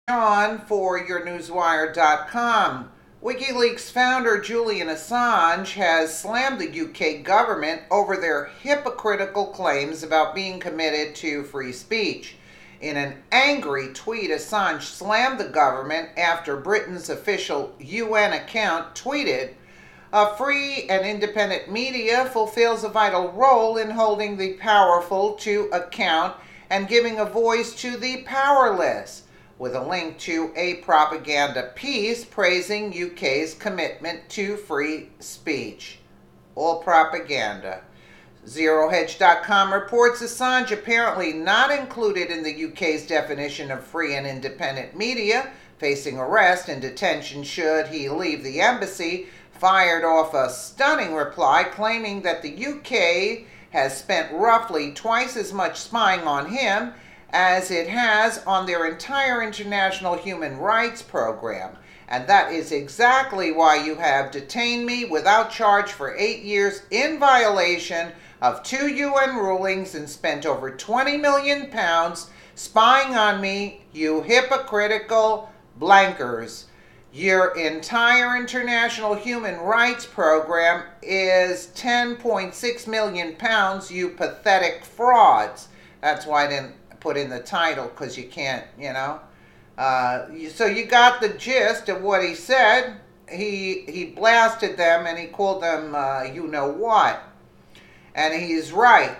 On for yournewswire.com. Wikileaks founder Julian Assange has slammed the UK government over their hypocritical claims about being committed to free speech. In an angry tweet, Assange slammed the government after Britain's official UN account tweeted, "A free and independent media fulfills a vital role in holding the powerful to account and giving a voice to the powerless," with a link to a propaganda piece praising UK's commitment to free speech. All propaganda. ZeroHedge.com reports Assange apparently not included in the UK's definition of free and independent media, facing arrest and detention should he leave the embassy, fired off a stunning reply claiming that the UK has spent roughly twice as much spying on him as it has on their entire international human rights program. And that is exactly why you have detained me without charge for 8 years in violation of 2 UN rulings and spent over £20 million spying on me, you hypocritical blankers. Your entire international human rights program is £10.6 million, you pathetic frauds. That's why I didn't put in the title, because you can't, so you got the gist of what he said. He blasted them and he called them you know what, and he's right.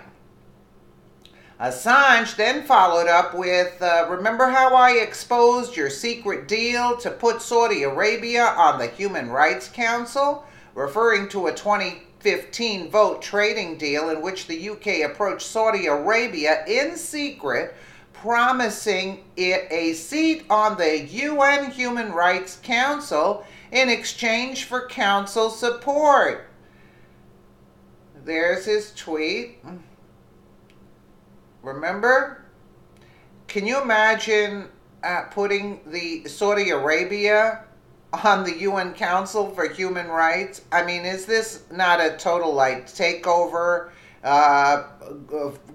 Assange then followed up with, remember how I exposed your secret deal to put Saudi Arabia on the Human Rights Council, referring to a 2015 vote trading deal in which the UK approached Saudi Arabia in secret, promising it a seat on the UN Human Rights Council in exchange for council support. There's his tweet. Remember? Can you imagine putting the Saudi Arabia on the UN Council for Human Rights? I mean, is this not a total takeover,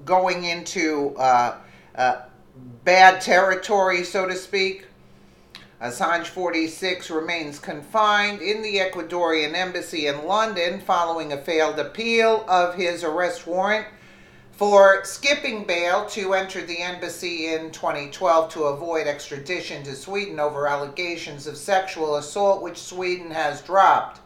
going into bad territory, so to speak? Assange, 46, remains confined in the Ecuadorian embassy in London following a failed appeal of his arrest warrant for skipping bail to enter the embassy in 2012 to avoid extradition to Sweden over allegations of sexual assault, which Sweden has dropped.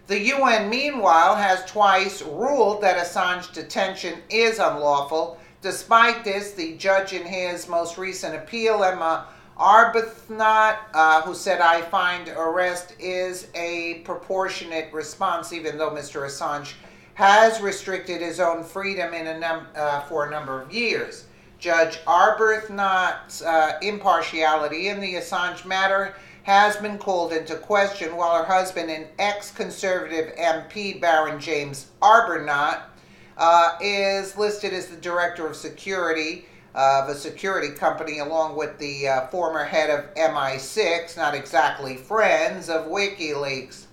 The UN, meanwhile, has twice ruled that Assange detention is unlawful. Despite this, the judge in his most recent appeal, Emma Arbuthnot, who said, "I find arrest is a proportionate response," even though Mr. Assange has restricted his own freedom for a number of years. Judge Arbuthnot's impartiality in the Assange matter has been called into question, while her husband and ex-conservative MP Baron James Arbuthnot is listed as the director of security of a security company, along with the former head of MI6, not exactly friends of Wikileaks.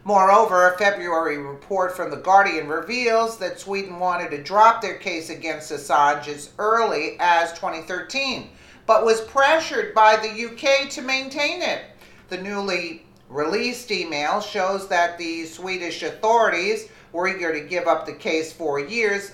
Moreover, a February report from The Guardian reveals that Sweden wanted to drop their case against Assange as early as 2013, but was pressured by the UK to maintain it. The newly released email shows that the Swedish authorities were eager to give up the case for years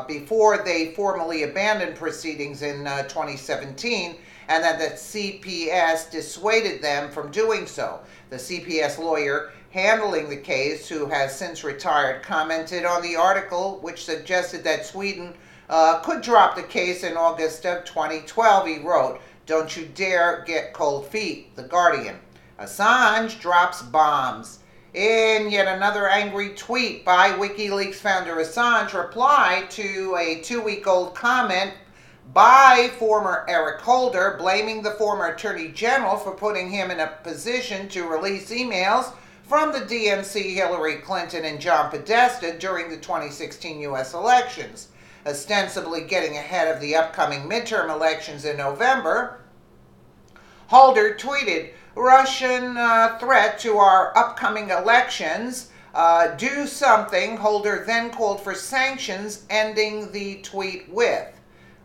before they formally abandoned proceedings in 2017, and that the CPS dissuaded them from doing so. The CPS lawyer handling the case, who has since retired, commented on the article, which suggested that Sweden could drop the case in August of 2012. He wrote, "Don't you dare get cold feet." The Guardian. Assange drops bombs. In yet another angry tweet by Wikileaks founder, Assange replied to a 2-week-old comment by former Eric Holder, blaming the former Attorney General for putting him in a position to release emails from the DNC, Hillary Clinton, and John Podesta during the 2016 U.S. elections, ostensibly getting ahead of the upcoming midterm elections in November. Holder tweeted, "Russian threat to our upcoming elections. Do something." Holder then called for sanctions, ending the tweet with,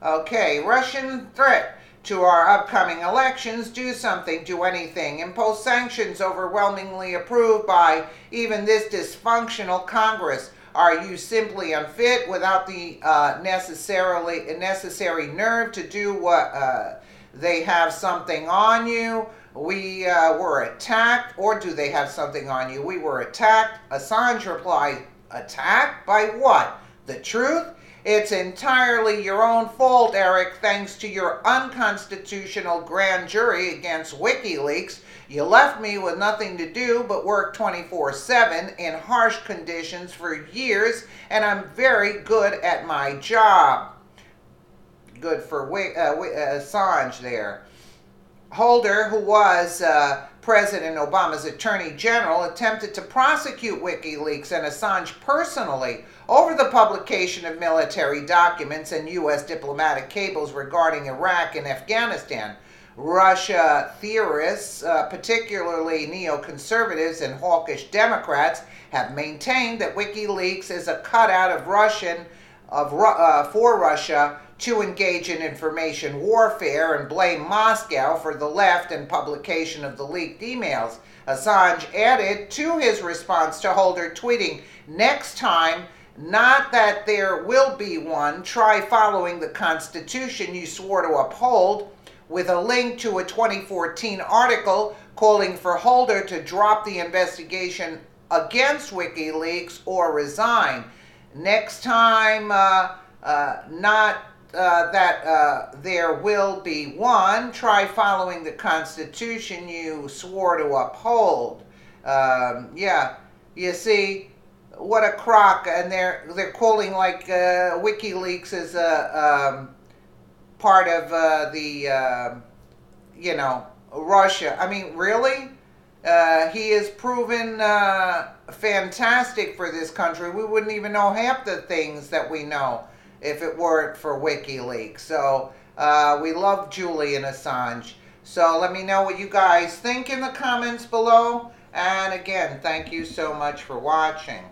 Okay, Russian threat to our upcoming elections. Do something, do anything. Impose sanctions overwhelmingly approved by even this dysfunctional Congress. Are you simply unfit without the necessary nerve to do what they have something on you? We were attacked, or do they have something on you? We were attacked. Assange replied, attacked? By what? The truth? It's entirely your own fault, Eric, thanks to your unconstitutional grand jury against Wikileaks. You left me with nothing to do but work 24/7 in harsh conditions for years, and I'm very good at my job. Good for Assange there. Holder, who was President Obama's Attorney General, attempted to prosecute Wikileaks and Assange personally over the publication of military documents and U.S. diplomatic cables regarding Iraq and Afghanistan. Russia theorists, particularly neoconservatives and hawkish Democrats, have maintained that Wikileaks is a cutout of for Russia to engage in information warfare and blame Moscow for the left and publication of the leaked emails. Assange added to his response to Holder, tweeting, "Next time, not that there will be one, try following the Constitution you swore to uphold," with a link to a 2014 article calling for Holder to drop the investigation against Wikileaks or resign. Next time, not that there will be one, try following the Constitution you swore to uphold. Yeah, you see, what a crock. And they're calling like WikiLeaks is a part of Russia. I mean, really? He has proven fantastic for this country. We wouldn't even know half the things that we know if it weren't for WikiLeaks. So we love Julian Assange. So let me know what you guys think in the comments below. And again, thank you so much for watching.